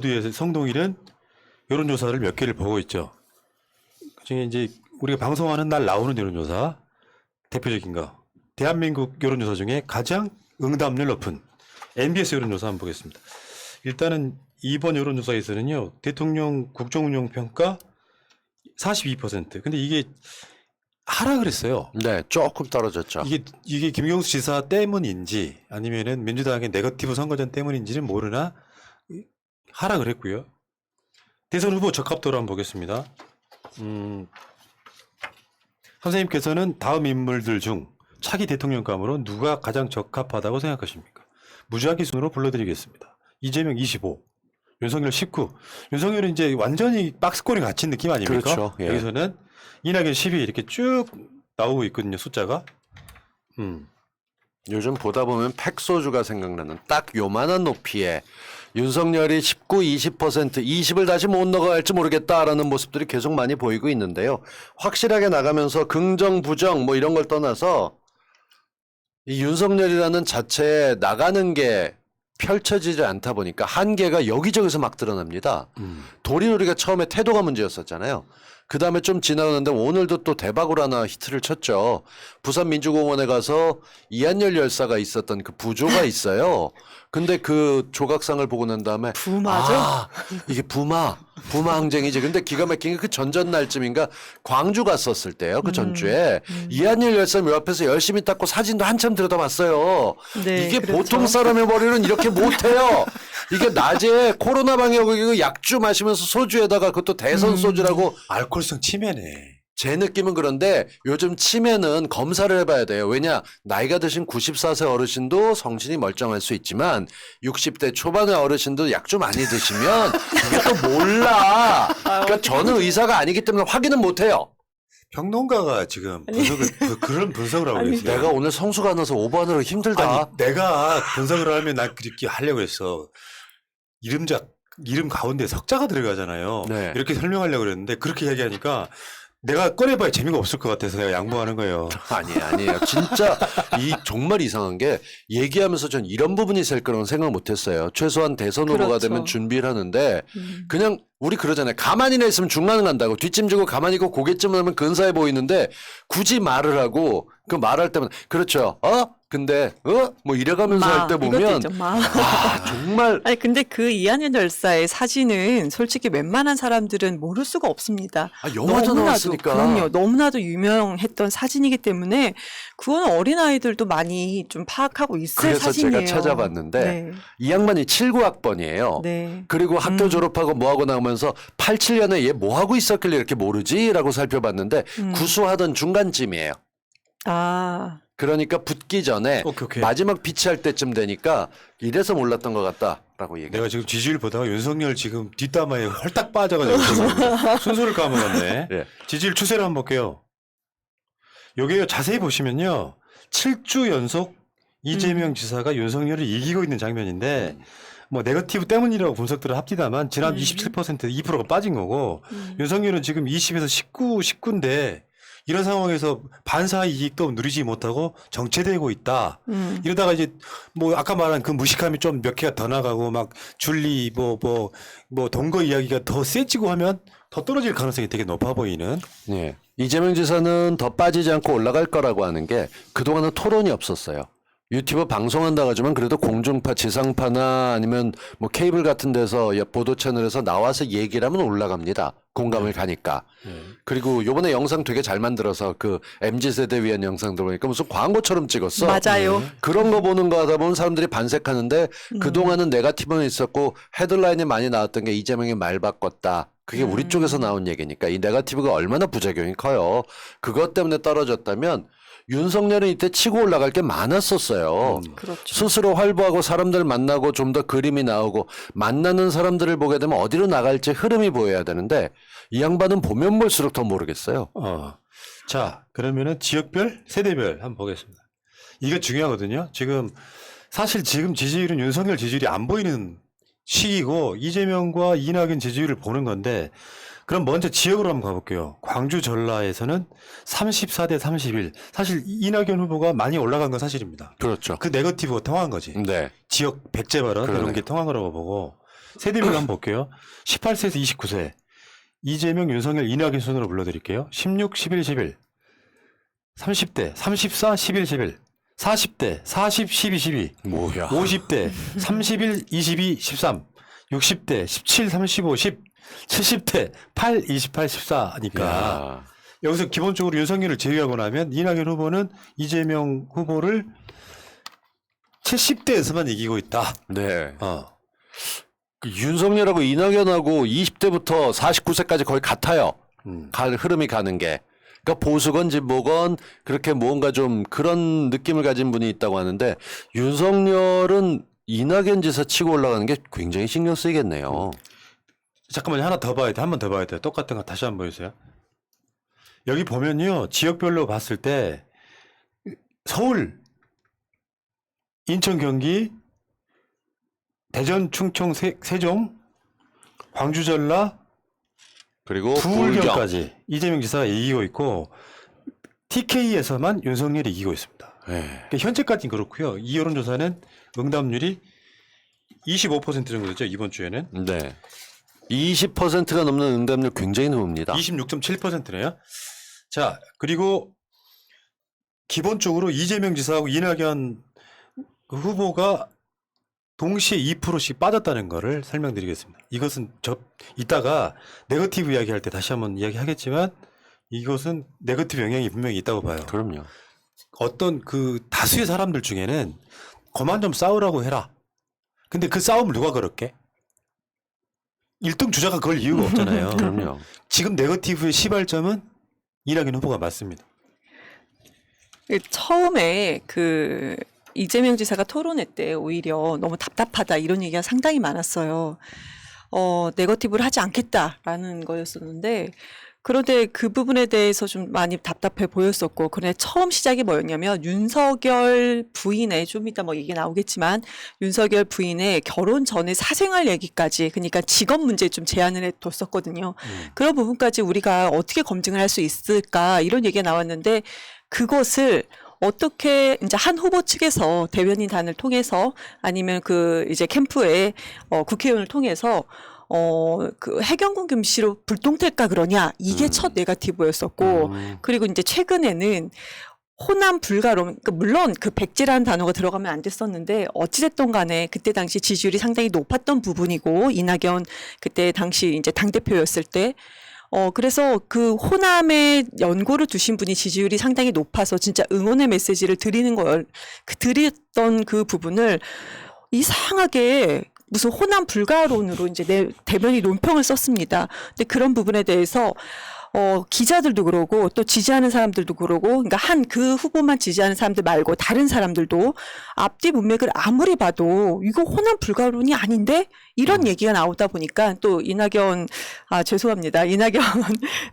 모두의 성동일은 여론조사를 몇 개를 보고 있죠. 그중에 이제 우리가 방송하는 날 나오는 여론조사 대표적인 거. 대한민국 여론조사 중에 가장 응답률 높은 MBS 여론조사 한번 보겠습니다. 일단은 이번 여론조사에서는요. 대통령 국정운영평가 42%. 근데 이게 하락을 했어을 네, 조금 떨어졌죠. 이게 김경수 지사 때문인지 아니면은 민주당의 네거티브 선거전 때문인지는 모르나 하락을 했고요. 대선 후보 적합도를 한번 보겠습니다. 선생님께서는 다음 인물들 중 차기 대통령감으로 누가 가장 적합하다고 생각하십니까? 무작위 순으로 불러드리겠습니다. 이재명 25, 윤석열 19. 윤석열은 이제 완전히 박스권에 갇힌 느낌 아닙니까? 그렇죠. 예. 여기서는 이낙연 12 이렇게 쭉 나오고 있거든요. 숫자가. 요즘 보다 보면 팩소주가 생각나는 딱 요만한 높이에 윤석열이 19, 20%, 20을 다시 못 넣어갈지 모르겠다라는 모습들이 계속 많이 보이고 있는데요. 확실하게 나가면서 긍정, 부정 뭐 이런 걸 떠나서 이 윤석열이라는 자체에 나가는 게 펼쳐지지 않다 보니까 한계가 여기저기서 막 드러납니다. 도리노리가 처음에 태도가 문제였었잖아요. 그 다음에 좀 지나가는데 오늘도 또 대박으로 하나 히트를 쳤죠. 부산민주공원에 가서 이한열 열사가 있었던 그 부조가 있어요. 근데 그 조각상을 보고 난 다음에 부마죠? 이게 부마 항쟁이지. 근데 기가 막힌 게 그 전전날쯤인가 광주 갔었을 때요. 그 전주에 이한열 열사 묘 앞에서 열심히 닦고 사진도 한참 들여다봤어요. 네, 이게 그렇죠. 보통 사람의 머리는 이렇게 못해요. 이게 낮에 코로나 방역이고 약주 마시면서 소주에다가 그것도 대선 소주라고 알코올성 치매네. 제 느낌은 그런데 요즘 치매는 검사를 해봐야 돼요. 왜냐 나이가 드신 94세 어르신도 성신이 멀쩡할 수 있지만 60대 초반의 어르신도 약주 많이 드시면 이게 또 몰라. 그러니까 저는 의사가 아니기 때문에 확인은 못해요. 평론가가 지금 그런 분석을 하고 아니, 있어요. 내가 오늘 성수가 안 와서 오버하느라 힘들다. 아니 내가 분석을 하면 난 그렇게 하려고 했어. 이름 가운데 석자가 들어가잖아요. 네. 이렇게 설명하려고 그랬는데 그렇게 얘기하니까 내가 꺼내봐야 재미가 없을 것 같아서 내가 양보하는 거예요. 아니에요. 진짜 정말 이상한 게 얘기하면서 전 이런 부분이 있을 거라고 생각 못했어요. 최소한 대선 후보가 그렇죠. 되면 준비를 하는데 그냥 우리 그러잖아요. 가만히 있으면 중간을 간다고. 뒷짐지고 가만히 있고 고개쯤 하면 근사해 보이는데 굳이 말을 하고 그 말할 때면 그렇죠. 근데 뭐 이래가면서 할 때 이것도 보면 있죠, 정말 아니 근데 그 이한열 열사의 사진은 솔직히 웬만한 사람들은 모를 수가 없습니다. 영화도 나왔으니까. 그럼요. 너무나도 유명했던 사진이기 때문에 그건 어린아이들도 많이 좀 파악하고 있을 그래서 사진이에요. 제가 찾아봤는데 네. 이 양반이 79학번이에요. 네. 그리고 학교 졸업하고 뭐하고 나오면서 87년에 얘 뭐하고 있었길래 이렇게 모르지? 라고 살펴봤는데 구수하던 중간쯤이에요. 그러니까 붙기 전에 오케이. 마지막 피치할 때쯤 되니까 이래서 몰랐던 것 같다라고 얘기해요. 내가 지금 지지율 보다가 윤석열 지금 뒷담화에 헐딱 빠져가지고 지금 순서를 까먹었네. 예. 지지율 추세를 한번 볼게요. 요게요 자세히 보시면요 7주 연속 이재명 지사가 윤석열을 이기고 있는 장면인데 뭐 네거티브 때문이라고 분석들을 합디다만 지난 27% 2%가 빠진 거고 윤석열은 지금 20에서 19인데 이런 상황에서 반사의 이익도 누리지 못하고 정체되고 있다. 이러다가 이제 뭐 아까 말한 그 무식함이 좀 몇 개가 더 나가고 막 줄리 뭐 동거 이야기가 더 세지고 하면 더 떨어질 가능성이 되게 높아 보이는. 네. 이재명 지사는 더 빠지지 않고 올라갈 거라고 하는 게 그동안은 토론이 없었어요. 유튜브 방송한다고 하지만 그래도 공중파, 지상파나 아니면 뭐 케이블 같은 데서 보도 채널에서 나와서 얘기를 하면 올라갑니다. 공감을 가니까. 그리고 요번에 영상 되게 잘 만들어서 그 MZ세대 위한 영상들 보니까 무슨 광고처럼 찍었어. 맞아요. 그런 거 보는 거 하다 보면 사람들이 반색하는데 그동안은 네거티브는 있었고 헤드라인에 많이 나왔던 게 이재명이 말 바꿨다. 그게 우리 쪽에서 나온 얘기니까 이 네거티브가 얼마나 부작용이 커요. 그것 때문에 떨어졌다면 윤석열은 이때 치고 올라갈 게 많았었어요. 그렇죠. 스스로 활보하고 사람들 만나고 좀 더 그림이 나오고 만나는 사람들을 보게 되면 어디로 나갈지 흐름이 보여야 되는데 이 양반은 보면 볼수록 더 모르겠어요. 자, 그러면은 지역별, 세대별 한번 보겠습니다. 이게 중요하거든요. 사실 지금 지지율은 윤석열 지지율이 안 보이는 시기고 이재명과 이낙연 지지율을 보는 건데 그럼 먼저 지역으로 한번 가볼게요. 광주 전라에서는 34대 31. 사실 이낙연 후보가 많이 올라간 건 사실입니다. 그렇죠. 그 네거티브가 통한 거지. 네. 지역 백제 발언 그러네요. 이런 게 통한 거라고 보고 세대별로 한번 볼게요. 18세에서 29세. 이재명, 윤석열, 이낙연 순으로 불러드릴게요. 16, 11, 11. 30대, 34, 11, 11. 40대, 40, 12, 12. 뭐야? 50대, 31, 22, 13. 60대, 17, 35, 10. 70대, 8, 28, 14니까. 야. 여기서 기본적으로 윤석열을 제외하고 나면 이낙연 후보는 이재명 후보를 70대에서만 이기고 있다. 네. 그 윤석열하고 이낙연하고 20대부터 49세까지 거의 같아요. 흐름이 가는 게. 그러니까 보수건 진보건 그렇게 뭔가 좀 그런 느낌을 가진 분이 있다고 하는데 윤석열은 이낙연 지사 치고 올라가는 게 굉장히 신경 쓰이겠네요. 잠깐만요. 하나 더 봐야 돼. 한 번 더 봐야 돼. 똑같은 거 다시 한번 보여주세요. 여기 보면요. 지역별로 봤을 때 서울, 인천, 경기, 대전, 충청, 세종, 광주, 전라, 그리고 부울경까지 이재명 지사가 이기고 있고 TK에서만 윤석열이 이기고 있습니다. 네. 그러니까 현재까지는 그렇고요. 이 여론조사는 응답률이 25% 정도 되죠. 이번 주에는. 네. 20%가 넘는 응답률 굉장히 높습니다. 26.7%네요. 자, 그리고 기본적으로 이재명 지사하고 이낙연 후보가 동시에 2%씩 빠졌다는 거를 설명드리겠습니다. 이것은 이따가 네거티브 이야기할 때 다시 한번 이야기하겠지만 이것은 네거티브 영향이 분명히 있다고 봐요. 그럼요. 어떤 그 다수의 사람들 중에는 그만 좀 싸우라고 해라. 근데 그 싸움을 누가 걸었게? 1등 주자가 걸 이유가 없잖아요. 그럼요. 지금 네거티브의 시발점은 이낙연 후보가 맞습니다. 처음에 그 이재명 지사가 토론회 때 오히려 너무 답답하다 이런 얘기가 상당히 많았어요. 네거티브를 하지 않겠다라는 거였었는데 그런데 그 부분에 대해서 좀 많이 답답해 보였었고 그런데 처음 시작이 뭐였냐면 윤석열 부인의 좀 이따 뭐 얘기 나오겠지만 윤석열 부인의 결혼 전에 사생활 얘기까지 그러니까 직업 문제에 좀 제한을 해뒀었거든요. 그런 부분까지 우리가 어떻게 검증을 할 수 있을까 이런 얘기가 나왔는데 그것을 어떻게 이제 한 후보 측에서 대변인단을 통해서 아니면 그 이제 캠프의 국회의원을 통해서 그 해경군 김씨로 불똥탈까 그러냐 이게 첫 네거티브였었고 그리고 이제 최근에는 호남 불가론 그러니까 물론 그 백지라는 단어가 들어가면 안 됐었는데 어찌됐든 간에 그때 당시 지지율이 상당히 높았던 부분이고 이낙연 그때 당시 이제 당대표였을 때 그래서 그 호남에 연고를 두신 분이 지지율이 상당히 높아서 진짜 응원의 메시지를 드렸던 그 부분을 이상하게 무슨 호남 불가론으로 이제 대변이 논평을 썼습니다. 근데 그런 부분에 대해서 기자들도 그러고 또 지지하는 사람들도 그러고 그러니까 한 그 후보만 지지하는 사람들 말고 다른 사람들도 앞뒤 문맥을 아무리 봐도 이거 호남 불가론이 아닌데 이런 얘기가 나오다 보니까 또 죄송합니다. 이낙연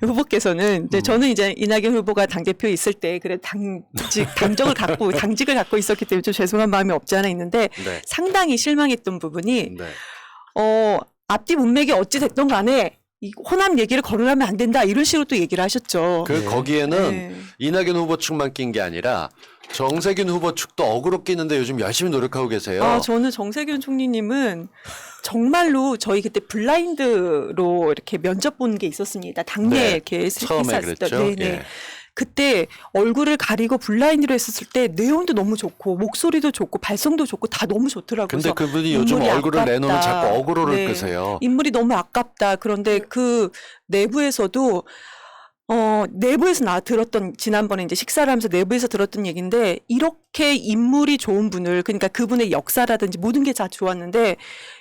후보께서는 이제 저는 이제 이낙연 후보가 당대표에 있을 때 그래 당직을 갖고 있었기 때문에 좀 죄송한 마음이 없지 않아 있는데 네. 상당히 실망했던 부분이 네. 앞뒤 문맥이 어찌 됐든 간에 이 호남 얘기를 거론하면 안 된다 이런 식으로 또 얘기를 하셨죠. 거기에는 네. 이낙연 후보 측만 낀 게 아니라 정세균 후보 측도 어그로 끼는데 요즘 열심히 노력하고 계세요. 저는 정세균 총리님은 정말로 저희 그때 블라인드로 이렇게 면접 본 게 있었습니다. 당내 네. 이렇게 처음에 했을 때. 그랬죠. 네네. 예. 그때 얼굴을 가리고 블라인드로 했었을 때 내용도 너무 좋고 목소리도 좋고 발성도 좋고 다 너무 좋더라고요. 근데 그래서 그분이 요즘 인물이 얼굴을 아깝다. 내놓으면 자꾸 어그로를 네. 끄세요. 인물이 너무 아깝다. 그런데 그 내부에서도 내부에서 지난번에 이제 식사를 하면서 내부에서 들었던 얘기인데, 이렇게 인물이 좋은 분을, 그러니까 그분의 역사라든지 모든 게 다 좋았는데,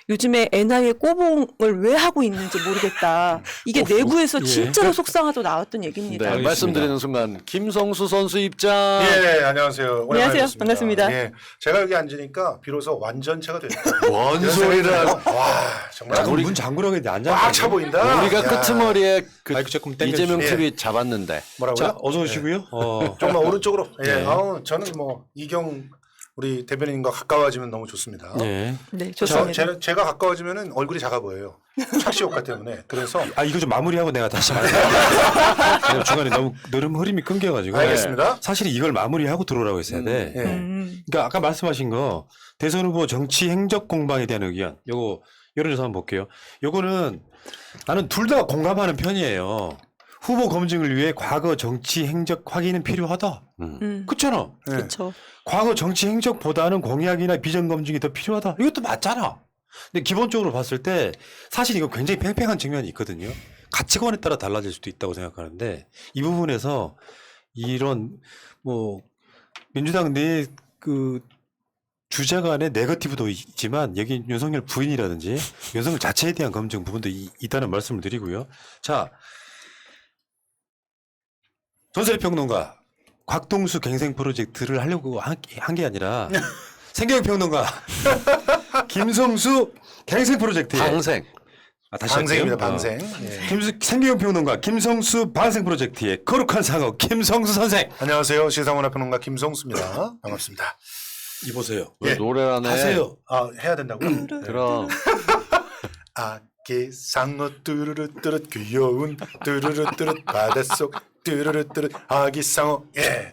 요즘에 NI의 꼬봉을 왜 하고 있는지 모르겠다. 이게 내부에서 예. 진짜로 속상하다고 나왔던 얘기입니다. 네, 알겠습니다. 말씀드리는 순간 김성수 선수 입장. 예, 안녕하세요. 오랜만에 안녕하세요. 뵙습니다. 반갑습니다. 예, 제가 여기 앉으니까 비로소 완전체가 됐다. 뭔 이런 소리를 생각이 하고. 들어요. 와, 정말 우리 문 잠그라고 했는데 안 잠겨. 꽉 차 보인다. 우리가 야, 끄트머리에 그 마이크 조금 당겨주세요. 이재명 예. TV 잡았는데. 뭐라고요? 자, 어서 오시고요. 조금만 오른쪽으로. 예, 네. 저는 뭐 이경 우리 대변인과 가까워지면 너무 좋습니다. 네. 네, 좋습니다. 제가 가까워지면은 얼굴이 작아 보여요. 착시 효과 때문에. 그래서 이거 좀 마무리하고 내가 다시 말할게요. 제가 중간에 너무 흐름이 끊겨가지고. 알겠습니다. 사실 이걸 마무리하고 들어오라고 했어야 돼. 예. 음. 그러니까 아까 말씀하신 거 대선 후보 정치 행적 공방에 대한 의견. 요거 여론조사 한번 볼게요. 요거는 나는 둘 다 공감하는 편이에요. 후보 검증을 위해 과거 정치 행적 확인은 필요하다. 그렇잖아. 네. 그렇죠. 과거 정치 행적보다는 공약이나 비전 검증이 더 필요하다. 이것도 맞잖아. 근데 기본적으로 봤을 때 사실 이거 굉장히 팽팽한 측면이 있거든요. 가치관에 따라 달라질 수도 있다고 생각하는데 이 부분에서 이런 뭐 민주당 내 그 주자 간의 네거티브도 있지만 여기 윤석열 부인이라든지 윤석열 자체에 대한 검증 부분도 있다는 말씀을 드리고요. 자, 전설의 평론가 곽동수 갱생 프로젝트를 하려고 한 게 아니라 생경 평론가 김성수 갱생 프로젝트에 방생. 다시 방생입니다. 할게요. 방생. 예. 생경 평론가 김성수 방생 프로젝트의 거룩한 상어 김성수 선생. 안녕하세요. 시사문화평론가 김성수입니다. 반갑습니다. 이보세요. 예. 노래라네. 하세요. 아 해야 된다고요? 네. 그럼 아기 상어 뚜루루 뚜릇 귀여운 뚜루루 뚜릇 바닷속 뚜루루 뚜릇 아기 상어. 예.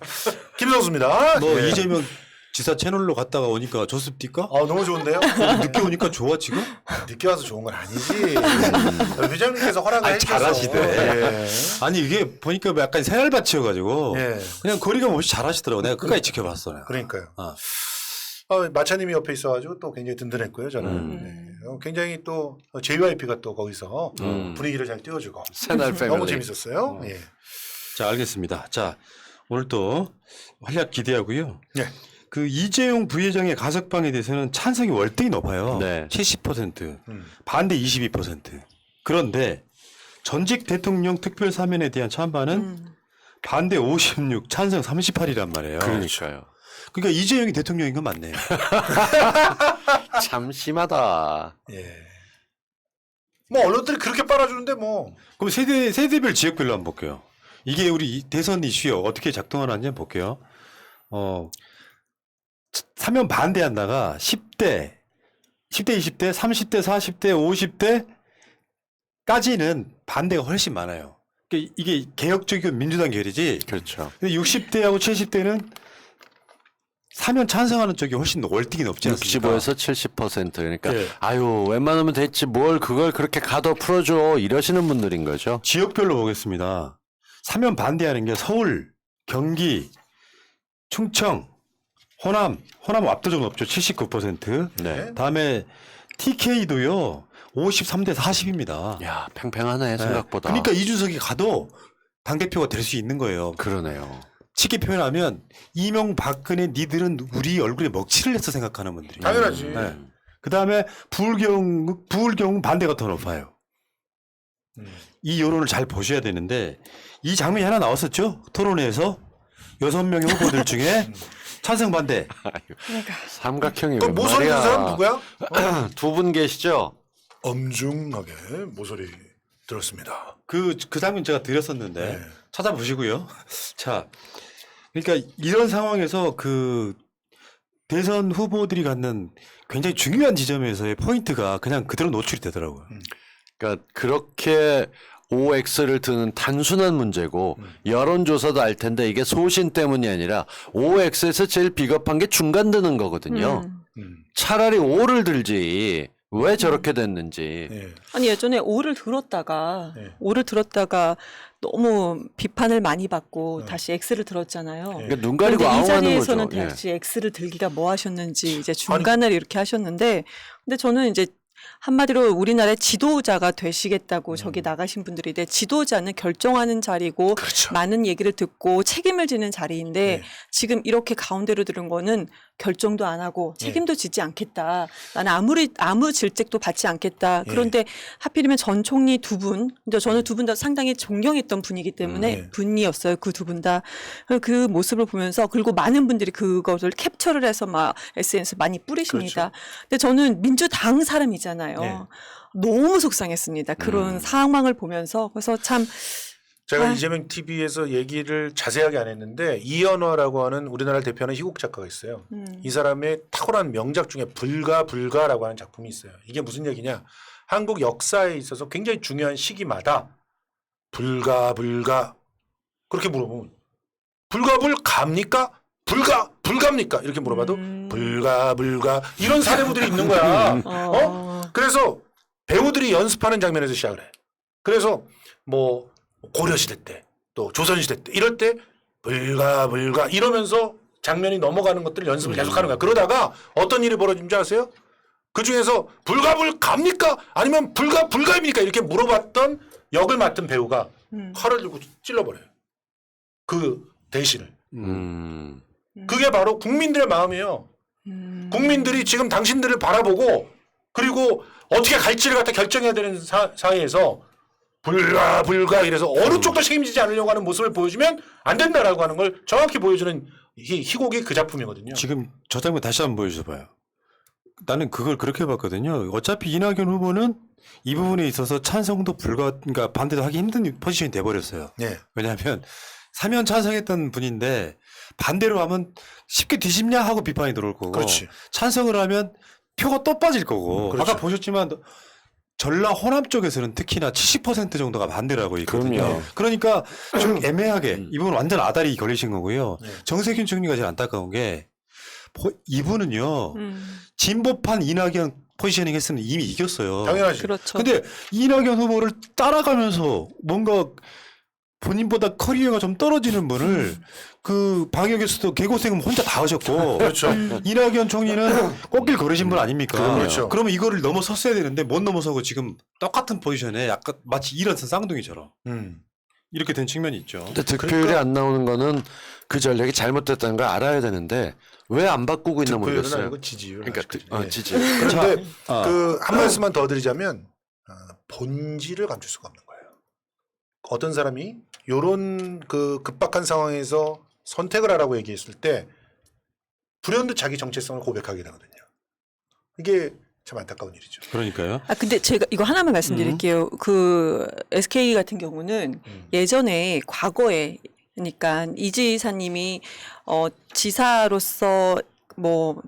김성수입니다. 너 예. 이재명 지사 채널로 갔다가 오니까 좋습니까? 아 너무 좋은데요? 늦게 오니까 좋아 지금? 늦게 와서 좋은 건 아니지. 회장님께서 허락을 아니, 해주셔서. 잘하시대. 예. 아니 이게 보니까 약간 새알밭이어가지고 예. 그냥 거리감 없이 잘하시더라고. 내가 끝까지 지켜봤어. 내가. 그러니까요. 어. 마차님이 옆에 있어가지고 또 굉장히 든든했고요. 저는 네. 굉장히 또 JYP가 또 거기서 분위기를 잘 띄워주고 새날 패밀리. 너무 재밌었어요. 예. 자 알겠습니다. 자 오늘 또 활약 기대하고요. 예. 그 이재용 부회장의 가석방에 대해서는 찬성이 월등히 높아요. 네. 70%, 반대 22%. 그런데 전직 대통령 특별 사면에 대한 찬반은 반대 56, 찬성 38이란 말이에요. 그러니까요. 그러니까 이재용이 대통령인 건 맞네요. 참 심하다. 예. 뭐 언론들이 그렇게 빨아주는데 뭐. 그럼 세대별 지역별로 한번 볼게요. 이게 우리 대선 이슈 어떻게 작동하는지 한번 볼게요. 사면 반대한다가 10대, 20대, 30대, 40대, 50대까지는 반대가 훨씬 많아요. 그러니까 이게 개혁적인 민주당 결이지. 그렇죠. 근데 60대하고 70대는 사면 찬성하는 쪽이 훨씬 월등히 높지 않습니까? 65에서 70% 그러니까 네. 아유 웬만하면 됐지 뭘 그걸 그렇게 가둬 풀어줘 이러시는 분들인 거죠. 지역별로 보겠습니다. 사면 반대하는 게 서울, 경기, 충청, 호남은 압도적으로 높죠. 79%. 네. 다음에 TK도요. 53대 40입니다. 야 팽팽하네 생각보다. 그러니까 이준석이 가도 당대표가 될 수 있는 거예요. 그러네요. 쉽게 표현하면 이명박근혜 니들은 우리 얼굴에 먹칠을 해서 생각하는 분들이. 당연하지. 네. 그다음에 부울경 반대가 더 높아요. 이 여론을 잘 보셔야 되는데 이 장면이 하나 나왔었죠. 토론회에서 6명의 후보들 중에 찬성 반대. 삼각형이 그 웬 모서리 든 사람 말이야. 누구야? 두 분 계시죠? 엄중하게 모서리 들었습니다. 그 장면 제가 드렸었는데 네. 찾아보시고요. 자, 그러니까 이런 상황에서 그 대선 후보들이 갖는 굉장히 중요한 지점에서의 포인트가 그냥 그대로 노출이 되더라고요. 그러니까 그렇게 OX를 드는 단순한 문제고 여론조사도 알 텐데 이게 소신 때문이 아니라 OX에서 제일 비겁한 게 중간 드는 거거든요. 차라리 O를 들지 왜 저렇게 됐는지. 예. 아니 예전에 오를 들었다가 네. 오를 들었다가 너무 비판을 많이 받고 다시 X를 들었잖아요. 그러니까 눈 가리고 그런데 이 아웅하는 자리에서는 거죠. 예. 다시 X를 들기가 뭐 하셨는지 이제 중간을 이렇게 하셨는데 근데 저는 이제 한마디로 우리나라의 지도자가 되시겠다고 저기 나가신 분들인데 지도자는 결정하는 자리고 그렇죠. 많은 얘기를 듣고 책임을 지는 자리인데 네. 지금 이렇게 가운데로 들은 거는 결정도 안 하고 네. 책임도 지지 않겠다. 나는 아무 질책도 받지 않겠다. 네. 그런데 하필이면 전 총리 두 분, 근데 저는 두 분 다 상당히 존경했던 분이기 때문에 네. 분이었어요. 그 두 분 다. 그 모습을 보면서 그리고 많은 분들이 그것을 캡처를 해서 막 SNS 많이 뿌리십니다. 근데 저는 민주당 사람이잖아요. 네. 너무 속상했습니다. 그런 상황을 보면서. 그래서 참 제가 아. 이재명 TV에서 얘기를 자세하게 안 했는데 이연화라고 하는 우리나라를 대표하는 희곡 작가가 있어요. 이 사람의 탁월한 명작 중에 불가라고 하는 작품이 있어요. 이게 무슨 얘기냐? 한국 역사에 있어서 굉장히 중요한 시기마다 불가 그렇게 물어보면 불갑니까? 불갑니까? 이렇게 물어봐도 불가 이런 사례부들이 있는 거야. 그래서 배우들이 연습하는 장면에서 시작을 해. 그래서 뭐 고려시대 때 또 조선시대 때 이럴 때 불가 이러면서 장면이 넘어가는 것들을 연습을 계속하는 거야. 그러다가 어떤 일이 벌어진 줄 아세요? 그 중에서 불가불갑니까? 아니면 불가입니까? 이렇게 물어봤던 역을 맡은 배우가 칼을 들고 찔러버려요. 그 대신을. 그게 바로 국민들의 마음이에요. 국민들이 지금 당신들을 바라보고 그리고 어떻게 갈지를 갖다 결정해야 되는 사회에서 불가 이래서 어느 쪽도 책임지지 않으려고 하는 모습을 보여주면 안 된다라고 하는 걸 정확히 보여주는 희곡이 그 작품이거든요. 지금 저 장면 다시 한번 보여줘봐요. 나는 그걸 그렇게 봤거든요. 어차피 이낙연 후보는 이 부분에 있어서 찬성도 그러니까 반대도 하기 힘든 포지션이 돼버렸어요. 네. 왜냐하면 사면 찬성했던 분인데 반대로 하면 쉽게 뒤집냐 하고 비판이 들어올 거고 그렇지. 찬성을 하면 표가 또 빠질 거고 그렇죠. 아까 보셨지만 전라 호남 쪽에서는 특히나 70% 정도가 반대를 하고 있거든요. 그럼요. 그러니까 좀 애매하게 이분은 완전 아다리 걸리신 거고요. 네. 정세균 총리가 제일 안타까운 게 이분은요. 진보판 이낙연 포지셔닝 했으면 이미 이겼어요. 당연하지. 그렇죠. 근데 이낙연 후보를 따라가면서 뭔가 본인보다 커리어가 좀 떨어지는 분을 그 방역에서도 개고생은 혼자 다 하셨고 그렇죠. 이낙연 총리는 꽃길 걸으신 분 아닙니까? 그렇죠. 그러면 이거를 넘어섰어야 되는데 못 넘어서고 지금 똑같은 포지션에 약간 마치 일어선 쌍둥이처럼 이렇게 된 측면이 있죠. 근데 득표율이 안 나오는 거는 그 전략이 잘못됐다는 걸 알아야 되는데 왜 안 바꾸고 있나 득표율은 모르겠어요. 아니고 지지율. 그러니까 아직까지. 네. 지지. 그런데 자, 한 말씀만 더 드리자면 본질을 감출 수가 없는 거예요. 어떤 사람이 요런 그 급박한 상황에서 선택을 하라고 얘기했을 때 불현듯 자기 정체성을 고백하게 되거든요. 이게 참 안타까운 일이죠. 그러니까요. 근데 제가 이거 하나만 말씀드릴게요. 그 SK 같은 경우는 예전에 과거에 그러니까 이 지사님이 지사로서 뭐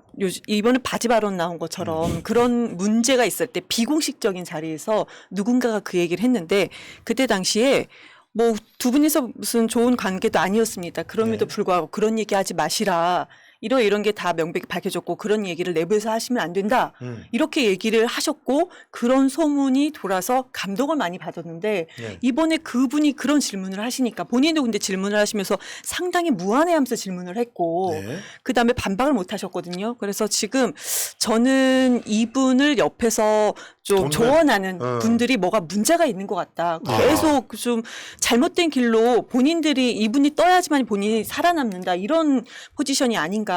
이번에 바지 발언 나온 것처럼 그런 문제가 있을 때 비공식적인 자리에서 누군가가 그 얘기를 했는데 그때 당시에 뭐 두 분이서 무슨 좋은 관계도 아니었습니다. 그럼에도 불구하고 그런 얘기 하지 마시라. 이런 게 다 명백히 밝혀졌고 그런 얘기를 내부에서 하시면 안 된다. 이렇게 얘기를 하셨고 그런 소문이 돌아서 감동을 많이 받았는데 네. 이번에 그분이 그런 질문을 하시니까 본인도 근데 질문을 하시면서 상당히 무안해하면서 질문을 했고 네. 그다음에 반박을 못 하셨거든요. 그래서 지금 저는 이분을 옆에서 좀 조언하는 분들이 뭐가 문제가 있는 것 같다. 계속 좀 잘못된 길로 본인들이 이분이 떠야지만 본인이 살아남는다. 이런 포지션이 아닌가.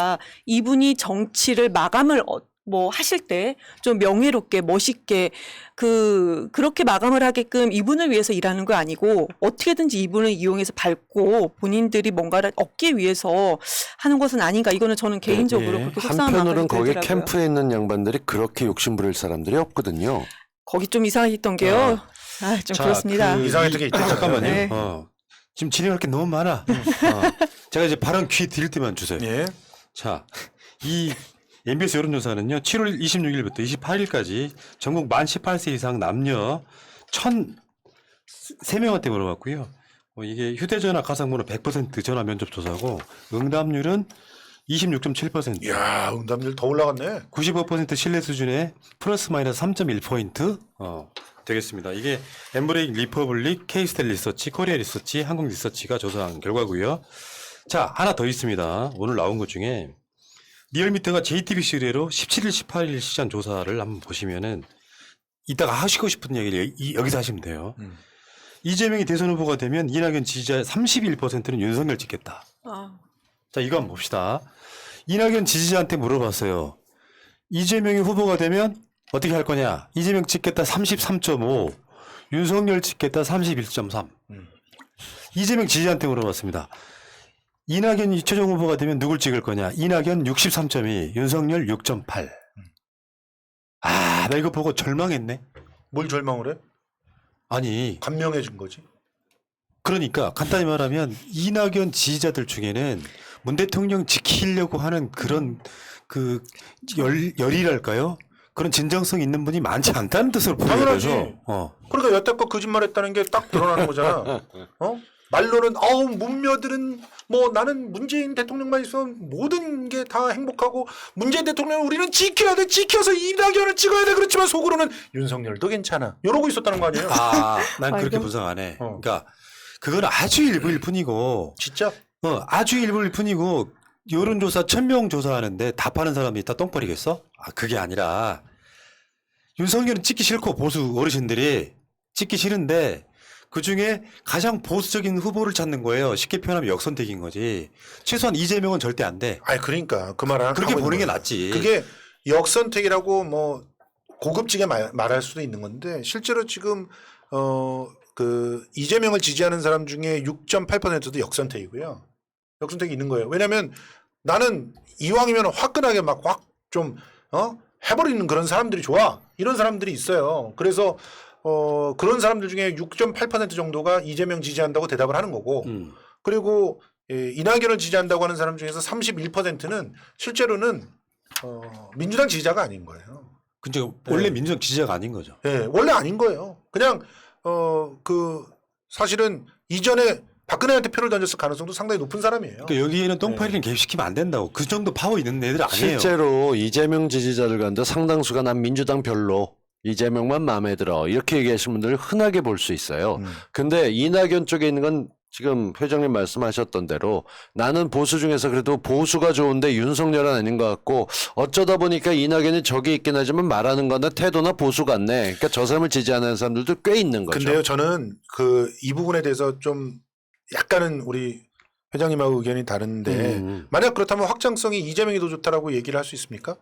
이분이 정치를 마감을 뭐 하실 때 좀 명예롭게 멋있게 그렇게 마감을 하게끔 이분을 위해서 일하는 거 아니고 어떻게든지 이분을 이용해서 밟고 본인들이 뭔가를 얻기 위해서 하는 것은 아닌가. 이거는 저는 개인적으로 네. 그렇게 속상한 마음이 한편으로는 거기 들더라고요. 캠프에 있는 양반들이 그렇게 욕심 부릴 사람들이 없거든요. 거기 좀 이상했던 게요. 좀 자, 그렇습니다. 이상했던 게 있대요. 잠깐만요. 네. 지금 진행할 게 너무 많아. 제가 이제 발언 귀 드릴 때만 주세요. 예. 자, 이 MBS 여론조사는요, 7월 26일부터 28일까지 전국 만 18세 이상 남녀 1,003명한테 물어봤고요. 이게 휴대전화 가상번호 100% 전화 면접 조사고 응답률은 26.7%. 이야, 응답률 더 올라갔네. 95% 신뢰 수준의 플러스 마이너스 3.1포인트 되겠습니다. 이게 엠브레이크 리퍼블릭, 케이스텔 리서치, 코리아 리서치, 한국 리서치가 조사한 결과고요. 자, 하나 더 있습니다. 오늘 나온 것 중에 리얼미터가 JTBC 의뢰로 17일, 18일 시장 조사를 한번 보시면은 이따가 하시고 싶은 얘기를 여기서 하시면 돼요. 이재명이 대선 후보가 되면 이낙연 지지자 31%는 윤석열 찍겠다. 자, 이거 한번 봅시다. 이낙연 지지자한테 물어봤어요. 이재명이 후보가 되면 어떻게 할 거냐? 이재명 찍겠다 33.5, 윤석열 찍겠다 31.3. 이재명 지지자한테 물어봤습니다. 이낙연이 최종 후보가 되면 누굴 찍을 거냐? 이낙연 63.2, 윤석열 6.8. 나 이거 보고 절망했네. 뭘 절망을 해? 아니, 감명해 준 거지. 그러니까 간단히 말하면 이낙연 지지자들 중에는 문 대통령 지키려고 하는 그런 그 열이랄까요? 그런 진정성 있는 분이 많지 않다는 뜻으로 당연하지. 보여서. 그러니까 여태껏 거짓말했다는 게 딱 드러나는 거잖아. 말로는 문며들은 뭐 나는 문재인 대통령만 있으면 모든 게 다 행복하고 문재인 대통령을 우리는 지켜야 돼. 지켜서 이낙연을 찍어야 돼. 그렇지만 속으로는 윤석열도 괜찮아. 이러고 있었다는 거 아니에요? 난 그렇게 아이고. 분석 안 해. 그러니까 그건 아주 일부일 뿐이고, 진짜? 아주 일부일 뿐이고, 여론조사 1000명 조사하는데 답하는 사람이 다 똥벌이겠어? 그게 아니라, 윤석열은 찍기 싫고 보수 어르신들이 찍기 싫은데, 그 중에 가장 보수적인 후보를 찾는 거예요. 쉽게 표현하면 역선택인 거지. 최소한 이재명은 절대 안 돼. 아니 그러니까 그 말을 그렇게 하고 보는 게 있는 거예요. 낫지. 그게 역선택이라고 뭐 고급지게 말할 수도 있는 건데 실제로 지금 그 이재명을 지지하는 사람 중에 6.8%도 역선택이고요. 역선택이 있는 거예요. 왜냐하면 나는 이왕이면 화끈하게 막 확 좀 해버리는 그런 사람들이 좋아. 이런 사람들이 있어요. 그래서 그런 사람들 중에 6.8% 정도가 이재명 지지한다고 대답을 하는 거고 그리고 이낙연을 지지한다고 하는 사람 중에서 31%는 실제로는 민주당 지지자가 아닌 거예요. 근데 원래 민주당 지지자가 아닌 거죠. 예, 원래 아닌 거예요. 그냥 그 사실은 이전에 박근혜한테 표를 던졌을 가능성도 상당히 높은 사람이에요. 그러니까 여기에는 똥파리는 개입시키면 안 된다고. 그 정도 파워 있는 애들 아니에요. 실제로 이재명 지지자들 가운데 상당수가 난 민주당 별로 이재명만 마음에 들어 이렇게 얘기하시는 분들을 흔하게 볼 수 있어요. 근데 이낙연 쪽에 있는 건 지금 회장님 말씀하셨던 대로 나는 보수 중에서 그래도 보수가 좋은데 윤석열은 아닌 것 같고 어쩌다 보니까 이낙연이 저기 있긴 하지만 말하는 거나 태도나 보수 같네. 그러니까 저 사람을 지지하는 사람들도 꽤 있는 거죠. 근데요, 저는 이 부분에 대해서 좀 약간은 우리 회장님하고 의견이 다른데 만약 그렇다면 확장성이 이재명이 더 좋다라고 얘기를 할 수 있습니까?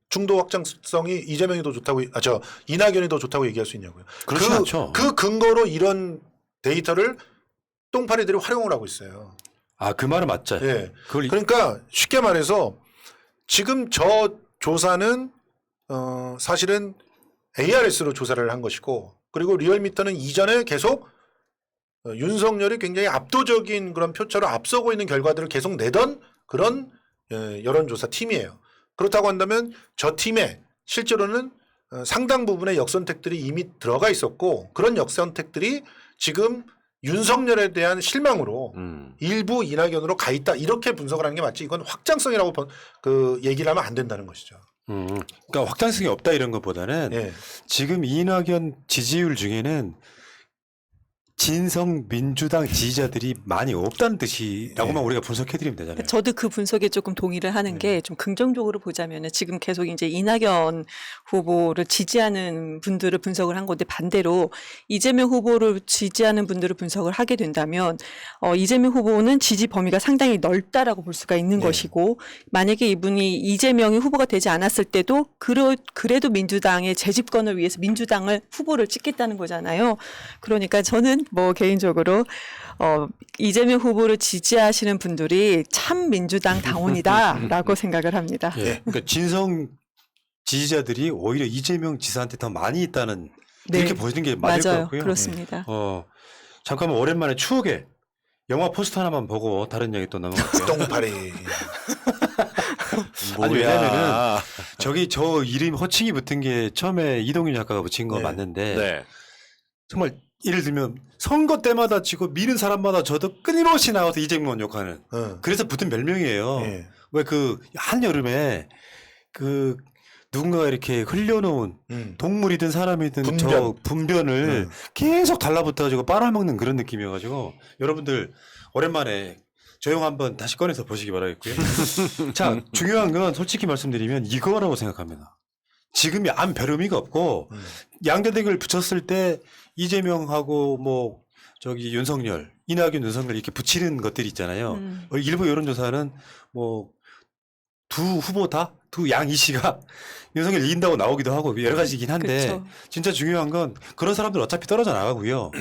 중도 확장성이 이재명이 더 좋다고 이낙연이 더 좋다고 얘기할 수 있냐고요. 그렇진 않죠. 그 근거로 이런 데이터를 똥파리들이 활용을 하고 있어요. 그 말은 맞죠. 예. 그걸 그러니까 쉽게 말해서 지금 저 조사는 사실은 ARS로 조사를 한 것이고 그리고 리얼미터는 이전에 계속 윤석열이 굉장히 압도적인 그런 표차로 앞서고 있는 결과들을 계속 내던 그런 여론조사 팀이에요. 그렇다고 한다면 저 팀에 실제로는 상당 부분의 역선택들이 이미 들어가 있었고 그런 역선택들이 지금 윤석열에 대한 실망으로 일부 이낙연으로 가 있다 이렇게 분석을 하는 게 맞지 이건 확장성이라고 얘기를 하면 안 된다는 것이죠. 그러니까 확장성이 없다 이런 것보다는 예. 지금 이낙연 지지율 중에는 진성 민주당 지지자들이 많이 없다는 뜻이라고만 우리가 분석해드리면 되잖아요. 저도 그 분석에 조금 동의를 하는 게 좀 긍정적으로 보자면은 지금 계속 이제 이낙연 후보를 지지하는 분들을 분석을 한 건데 반대로 이재명 후보를 지지하는 분들을 분석을 하게 된다면 이재명 후보는 지지 범위가 상당히 넓다라고 볼 수가 있는 것이고 만약에 이분이 이재명이 후보가 되지 않았을 때도 그래도 민주당의 재집권을 위해서 민주당을 후보를 찍겠다는 거잖아요. 그러니까 저는 뭐 개인적으로 이재명 후보를 지지하시는 분들이 참 민주당 당원이다라고 생각을 합니다. 예. 그러니까 진성 지지자들이 오히려 이재명 지사한테 더 많이 있다는 이렇게 보시는 게 맞을 것 맞아요. 같고요. 그렇습니다. 잠깐만 오랜만에 추억에 영화 포스터 하나만 보고 다른 얘기 또 넘어갈게요. 똥파리. 아니 왜냐면은 저기 저 이름 호칭이 붙은 게 처음에 이동윤 작가가 붙인 거 네. 맞는데 네. 정말 예를 들면 선거 때마다 지고 미는 사람마다 저도 끊임없이 나와서 이재명 욕하는 그래서 붙은 별명이에요. 예. 왜 그 한여름에 그 누군가가 이렇게 흘려놓은 동물이든 사람이든 저 분변을 계속 달라붙어가지고 빨아먹는 그런 느낌이어가지고 여러분들 오랜만에 저 영화 한번 다시 꺼내서 보시기 바라겠고요. 자, 중요한 건 솔직히 말씀드리면 이거라고 생각합니다. 지금이 아무 별 의미가 없고 양대택을 붙였을 때 이재명하고 뭐 저기 윤석열, 이낙연, 윤석열 이렇게 붙이는 것들이 있잖아요. 일부 여론조사는 뭐 두 후보 다 두 양 이씨가 윤석열 이긴다고 나오기도 하고 여러 가지이긴 한데 그쵸. 진짜 중요한 건 그런 사람들 어차피 떨어져 나가고요.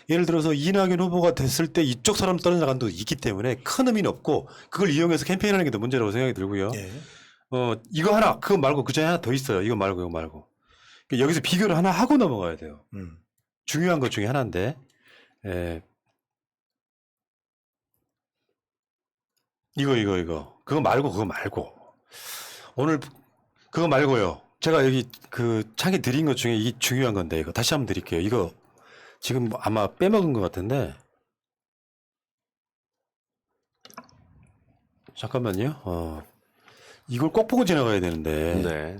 예를 들어서 이낙연 후보가 됐을 때 이쪽 사람 떨어져 나간 도 있기 때문에 큰 의미는 없고 그걸 이용해서 캠페인하는 게 더 문제라고 생각이 들고요. 예. 이거 하나 그거 말고 그 전에 하나 더 있어요. 이거 말고 이거 말고 그러니까 여기서 비교를 하나 하고 넘어가야 돼요. 중요한 것 중에 하나인데 이거 그거 말고 오늘 그거 말고요. 제가 여기 그 창에 드린 것 중에 이게 중요한 건데 이거 다시 한번 드릴게요. 이거 지금 아마 빼먹은 것 같은데. 잠깐만요. 이걸 꼭 보고 지나가야 되는데. 네.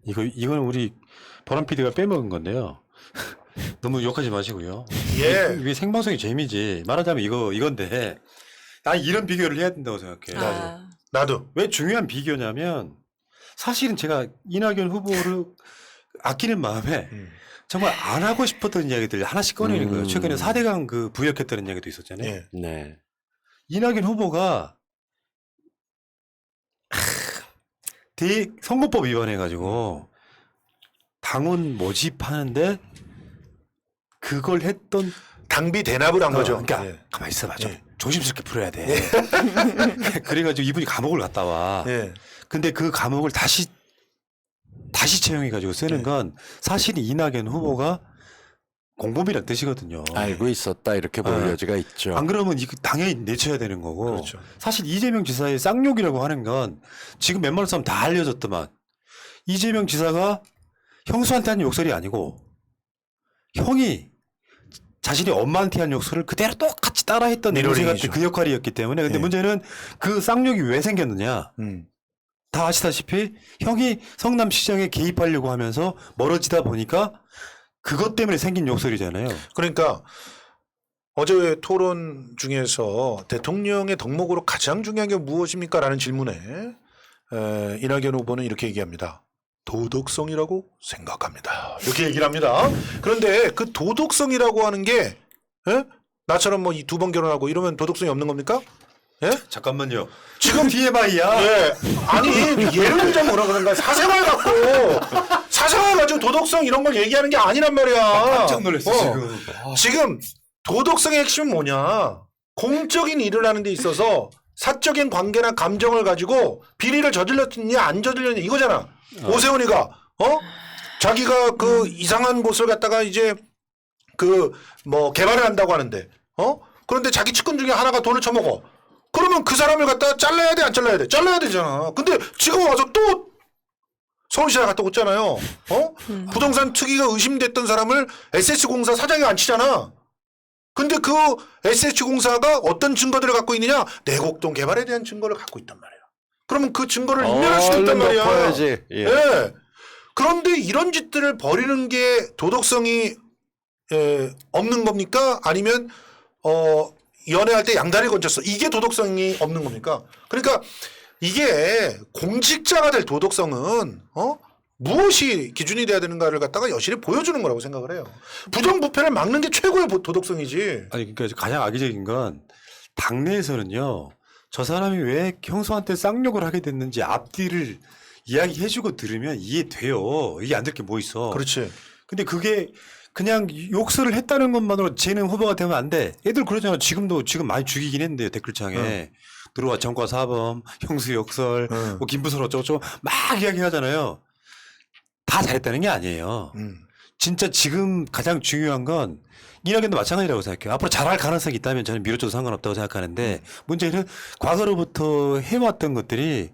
이거는 우리 보람 PD가 빼먹은 건데요. 너무 욕하지 마시고요. 예. 이게 생방송이 재미지. 말하자면 이건데. 난 이런 비교를 해야 된다고 생각해. 아, 나도. 왜 중요한 비교냐면 사실은 제가 이낙연 후보를 아끼는 마음에 정말 안 하고 싶었던 이야기들 하나씩 꺼내는 거예요. 최근에 4대강 그 부역했다는 이야기도 있었잖아요. 예. 네. 이낙연 후보가 선거법 위반해가지고 당원 모집하는데 그걸 했던 당비 대납을 한 거죠. 그러니까 예. 가만히 있어봐. 좀 예. 조심스럽게 풀어야 돼. 그래가지고 이분이 감옥을 갔다 와. 예. 근데 그 감옥을 다시 채용해가지고 쓰는 예. 건 사실 이낙연 후보가 공범이란 뜻이거든요. 알고 있었다 이렇게 볼 네. 여지가 있죠. 안 그러면 이거 당연히 내쳐야 되는 거고. 그렇죠. 사실 이재명 지사의 쌍욕이라고 하는 건 지금 웬만한 사람 다 알려졌더만 이재명 지사가 형수한테 한 욕설이 아니고 형이 자신이 엄마한테 한 욕설을 그대로 똑같이 따라했던 미러링이죠. 내용이 그 역할이었기 때문에. 근데 예. 문제는 그 쌍욕이 왜 생겼느냐. 다 아시다시피 형이 성남시장에 개입하려고 하면서 멀어지다 보니까 그것 때문에 생긴 욕설이잖아요. 그러니까 어제 토론 중에서 대통령의 덕목으로 가장 중요한 게 무엇입니까? 라는 질문에 이낙연 후보는 이렇게 얘기합니다. 도덕성이라고 생각합니다. 이렇게 얘기를 합니다. 그런데 그 도덕성이라고 하는 게 나처럼 뭐 이 2번 결혼하고 이러면 도덕성이 없는 겁니까? 예? 잠깐만요. 지금 TMI야. 예. 아니 예를 들자면 뭐라 그런가 사생활 가지고 도덕성 이런 걸 얘기하는 게 아니란 말이야. 깜짝 놀랐어 지금. 지금 도덕성의 핵심은 뭐냐? 공적인 일을 하는 데 있어서 사적인 관계나 감정을 가지고 비리를 저질렀느냐 안 저질렀느냐 이거잖아. 오세훈이가 자기가 그 이상한 곳을 갖다가 이제 그 뭐 개발을 한다고 하는데 그런데 자기 측근 중에 하나가 돈을 처먹어. 그러면 그 사람을 갖다가 잘라야 돼 안 잘라야 돼? 잘라야 되잖아. 근데 지금 와서 또 서울시장 갔다 왔잖아요. 부동산 투기가 의심됐던 사람을 SH공사 사장이 안 치잖아. 근데 그 SH공사가 어떤 증거들을 갖고 있느냐? 내곡동 개발에 대한 증거를 갖고 있단 말이야. 그러면 그 증거를 인멸할 수도 있단 얼른 말이야. 덮어야지. 예. 예. 그런데 이런 짓들을 벌이는 게 도덕성이 없는 겁니까? 아니면 연애할 때 양다리 건졌어. 이게 도덕성이 없는 겁니까? 그러니까 이게 공직자가 될 도덕성은 무엇이 기준이 돼야 되는가를 갖다가 여실히 보여주는 거라고 생각을 해요. 부정부패를 막는 게 최고의 도덕성이지. 아니 그러니까 가장 악의적인 건 당내에서는요. 저 사람이 왜 형수한테 쌍욕을 하게 됐는지 앞뒤를 이야기해주고 들으면 이해돼요. 이게 안 될 게 뭐 있어. 그렇지. 근데 그게 그냥 욕설을 했다는 것만으로 쟤는 후보가 되면 안 돼. 애들 그러잖아. 지금 많이 죽이긴 했는데요. 댓글창에. 들어와 전과 사범, 형수 욕설, 뭐 김부설 어쩌고저쩌고 막 이야기하잖아요. 다 잘했다는 게 아니에요. 진짜 지금 가장 중요한 건 이낙연도 마찬가지라고 생각해요. 앞으로 잘할 가능성이 있다면 저는 미뤄줘도 상관없다고 생각하는데 문제는 과거로부터 해왔던 것들이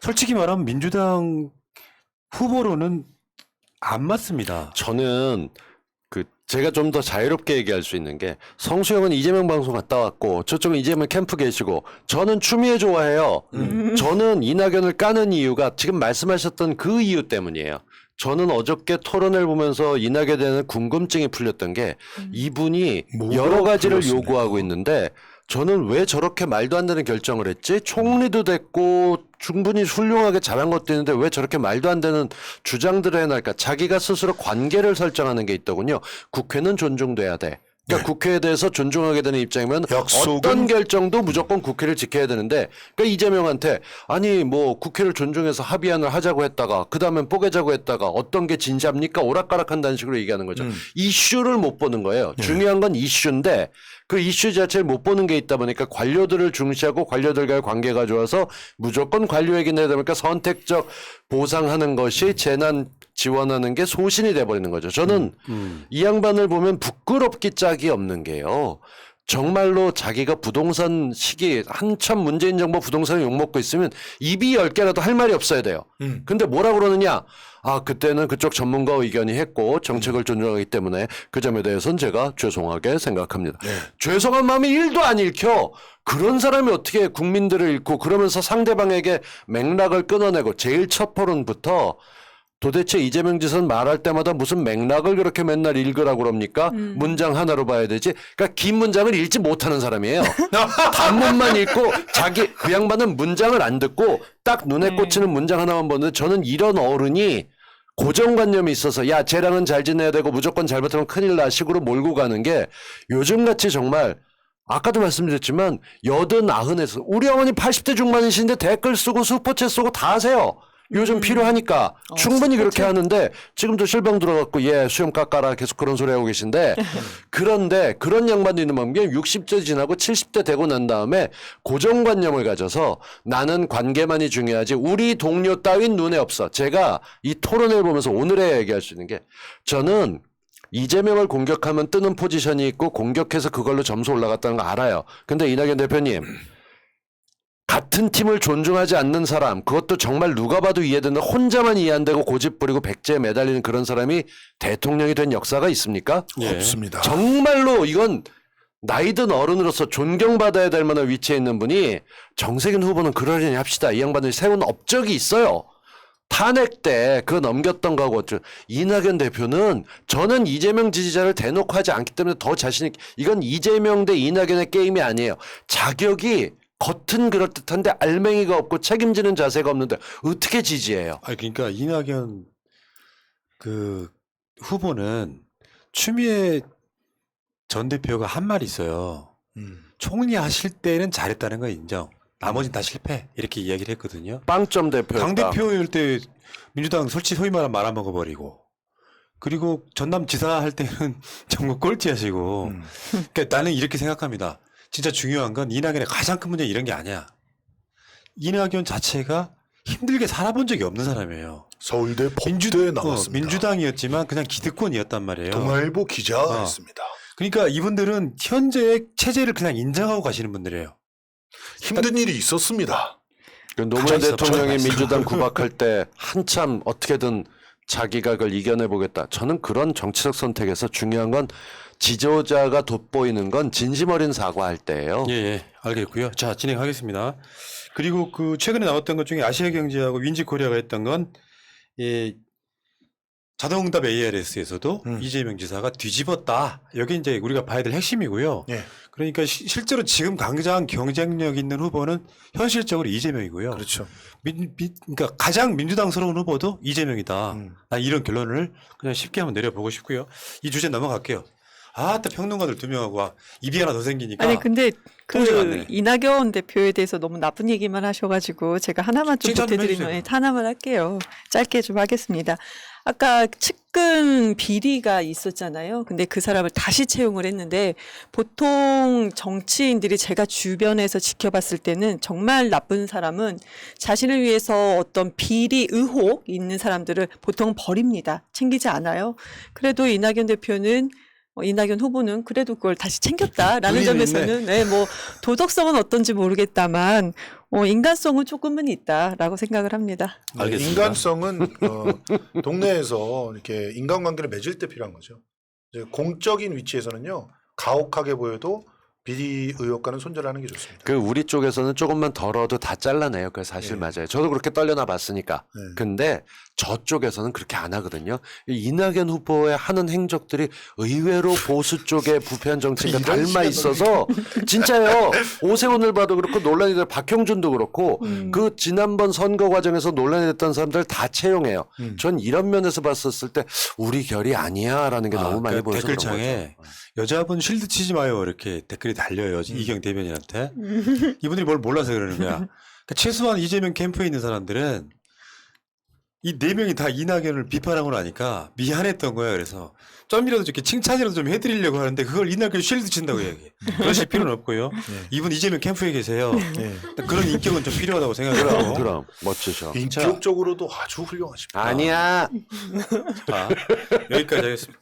솔직히 말하면 민주당 후보로는 안 맞습니다. 저는 제가 좀 더 자유롭게 얘기할 수 있는 게 성수형은 이재명 방송 갔다 왔고 저쪽은 이재명 캠프 계시고 저는 추미애 좋아해요. 저는 이낙연을 까는 이유가 지금 말씀하셨던 그 이유 때문이에요. 저는 어저께 토론을 보면서 이낙연에 대한 궁금증이 풀렸던 게 이분이 여러 가지를 요구하고 있는데 저는 왜 저렇게 말도 안 되는 결정을 했지? 총리도 됐고 충분히 훌륭하게 잘한 것도 있는데 왜 저렇게 말도 안 되는 주장들을 해날까? 자기가 스스로 관계를 설정하는 게 있더군요. 국회는 존중돼야 돼. 그러니까 국회에 대해서 존중하게 되는 입장이면 어떤 결정도 무조건 국회를 지켜야 되는데 그러니까 이재명한테 아니 뭐 국회를 존중해서 합의안을 하자고 했다가 그다음엔 뽀개자고 했다가 어떤 게 진짜입니까? 오락가락한다는 식으로 얘기하는 거죠. 이슈를 못 보는 거예요. 중요한 건 이슈인데 그 이슈 자체를 못 보는 게 있다 보니까 관료들을 중시하고 관료들과의 관계가 좋아서 무조건 관료에게 내다 보니까 선택적 보상하는 것이 재난 지원하는 게 소신이 돼버리는 거죠. 저는 이 양반을 보면 부끄럽기 짝이 없는 게요. 정말로 자기가 부동산 시기 한참 문재인 정부 부동산에 욕먹고 있으면 입이 10개라도 할 말이 없어야 돼요. 근데 뭐라 그러느냐? 아, 그때는 그쪽 전문가 의견이 했고 정책을 존중하기 때문에 그 점에 대해서는 제가 죄송하게 생각합니다. 죄송한 마음이 1도 안 읽혀. 그런 사람이 어떻게 국민들을 읽고 그러면서 상대방에게 맥락을 끊어내고 제일 첫 포론부터 도대체 이재명 지사는 말할 때마다 무슨 맥락을 그렇게 맨날 읽으라고 그럽니까? 문장 하나로 봐야 되지. 그러니까 긴 문장을 읽지 못하는 사람이에요. 단문만 읽고 자기 그 양반은 문장을 안 듣고 딱 눈에 꽂히는 문장 하나만 보는데 저는 이런 어른이 고정관념이 있어서 야 쟤랑은 잘 지내야 되고 무조건 잘못하면 큰일 나 식으로 몰고 가는 게 요즘같이 정말 아까도 말씀드렸지만 80, 90에서 우리 어머니 80대 중반이신데 댓글 쓰고 슈퍼챗 쓰고 다 하세요. 요즘 필요하니까 충분히 그렇게 하는데 지금도 실방 들어갔고 예 수염 깎아라 계속 그런 소리 하고 계신데 그런데 그런 양반도 있는 방법이 60대 지나고 70대 되고 난 다음에 고정관념을 가져서 나는 관계만이 중요하지 우리 동료 따윈 눈에 없어. 제가 이 토론을 보면서 오늘에 얘기할 수 있는 게 저는 이재명을 공격하면 뜨는 포지션이 있고 공격해서 그걸로 점수 올라갔다는 거 알아요. 근데 이낙연 대표님 같은 팀을 존중하지 않는 사람 그것도 정말 누가 봐도 이해되는 혼자만 이해 안 되고 고집 부리고 백제에 매달리는 그런 사람이 대통령이 된 역사가 있습니까? 예. 없습니다. 정말로 이건 나이든 어른으로서 존경받아야 될 만한 위치에 있는 분이 정세균 후보는 그러려니 합시다. 이 양반들이 세운 업적이 있어요. 탄핵 때 그거 넘겼던 거하고 이낙연 대표는 저는 이재명 지지자를 대놓고 하지 않기 때문에 더 자신 있게 이건 이재명 대 이낙연의 게임이 아니에요. 자격이 겉은 그럴듯한데 알맹이가 없고 책임지는 자세가 없는데 어떻게 지지해요? 아니 그러니까 이낙연 그 후보는 추미애 전 대표가 한 말이 있어요. 총리 하실 때는 잘했다는 거 인정. 나머지는 다 실패 이렇게 이야기를 했거든요. 빵점 대표였다. 당 대표일 때 민주당 솔직히 소위 말하면 말아먹어버리고 그리고 전남지사 할 때는 정말 꼴찌하시고 그러니까 나는 이렇게 생각합니다. 진짜 중요한 건 이낙연의 가장 큰 문제는 이런 게 아니야. 이낙연 자체가 힘들게 살아본 적이 없는 사람이에요. 서울대 법대에 나왔습니다. 민주당이었지만 그냥 기득권이었단 말이에요. 동아일보 기자가 했습니다. 그러니까 이분들은 현재의 체제를 그냥 인정하고 가시는 분들이에요. 힘든 일이 있었습니다. 그 노무현 가만히 있어, 대통령이 가만히 있어. 민주당 구박할 때 한참 어떻게든 자기가 그걸 이겨내보겠다. 저는 그런 정치적 선택에서 중요한 건 지도자가 돋보이는 건 진심 어린 사과할 때예요. 예, 예, 알겠고요. 자, 진행하겠습니다. 그리고 그 최근에 나왔던 것 중에 아시아경제하고 윈지코리아가 했던 건 예, 자동응답 ARS에서도 이재명 지사가 뒤집었다. 여기 이제 우리가 봐야 될 핵심이고요. 예. 그러니까 실제로 지금 가장 경쟁력 있는 후보는 현실적으로 이재명이고요. 그렇죠. 그러니까 가장 민주당스러운 후보도 이재명이다. 난 이런 결론을 그냥 쉽게 한번 내려보고 싶고요. 이 주제 넘어갈게요. 또 평론가들 2명하고 입이 하나 더 생기니까. 아니 근데 통제가 안 그 되네. 이낙연 대표에 대해서 너무 나쁜 얘기만 하셔가지고 제가 하나만 좀 칭찬 좀 보태드리면 해주세요. 하나만 할게요. 짧게 좀 하겠습니다. 아까 측근 비리가 있었잖아요. 근데 그 사람을 다시 채용을 했는데 보통 정치인들이 제가 주변에서 지켜봤을 때는 정말 나쁜 사람은 자신을 위해서 어떤 비리 의혹 있는 사람들을 보통 버립니다. 챙기지 않아요. 그래도 이낙연 대표는 이낙연 후보는 그래도 그걸 다시 챙겼다라는 의리는 점에서는 네, 뭐 도덕성은 어떤지 모르겠다만 인간성은 조금은 있다라고 생각을 합니다. 알겠습니다. 인간성은 동네에서 이렇게 인간관계를 맺을 때 필요한 거죠. 이제 공적인 위치에서는요 가혹하게 보여도 비리 의혹과는 손절하는 게 좋습니다. 그 우리 쪽에서는 조금만 덜어도 다 잘라내요. 그게 사실 네. 맞아요. 저도 그렇게 떨려나 봤으니까. 네. 근데 저쪽에서는 그렇게 안 하거든요. 이낙연 후보의 하는 행적들이 의외로 보수 쪽의 부패한 정치가 이런 닮아 있어서 진짜요. 오세훈을 봐도 그렇고 논란이 될 박형준도 그렇고 그 지난번 선거 과정에서 논란이 됐던 사람들 다 채용해요. 전 이런 면에서 봤었을 때 우리 결이 아니야라는 게 너무 많이 보여서 그런 댓글창에 거죠. 여자분 실드 치지 마요 이렇게 댓글이 달려요. 이경 대변인한테. 이분들이 뭘 몰라서 그러는 거야. 그러니까 최소한 이재명 캠프에 있는 사람들은 이 4명이 다 이낙연을 비판하고 나니까 미안했던 거야. 그래서 좀이라도 이렇게 칭찬이라도 좀 해드리려고 하는데 그걸 이낙연 실드 친다고 얘기해. 그러실 필요는 없고요. 이분 이재명 캠프에 계세요. 그런 인격은 좀 필요하다고 생각해요. 그럼 멋지셔. 인격적으로도 아주 훌륭하십니다. 아니야. 자, 여기까지 하겠습니다.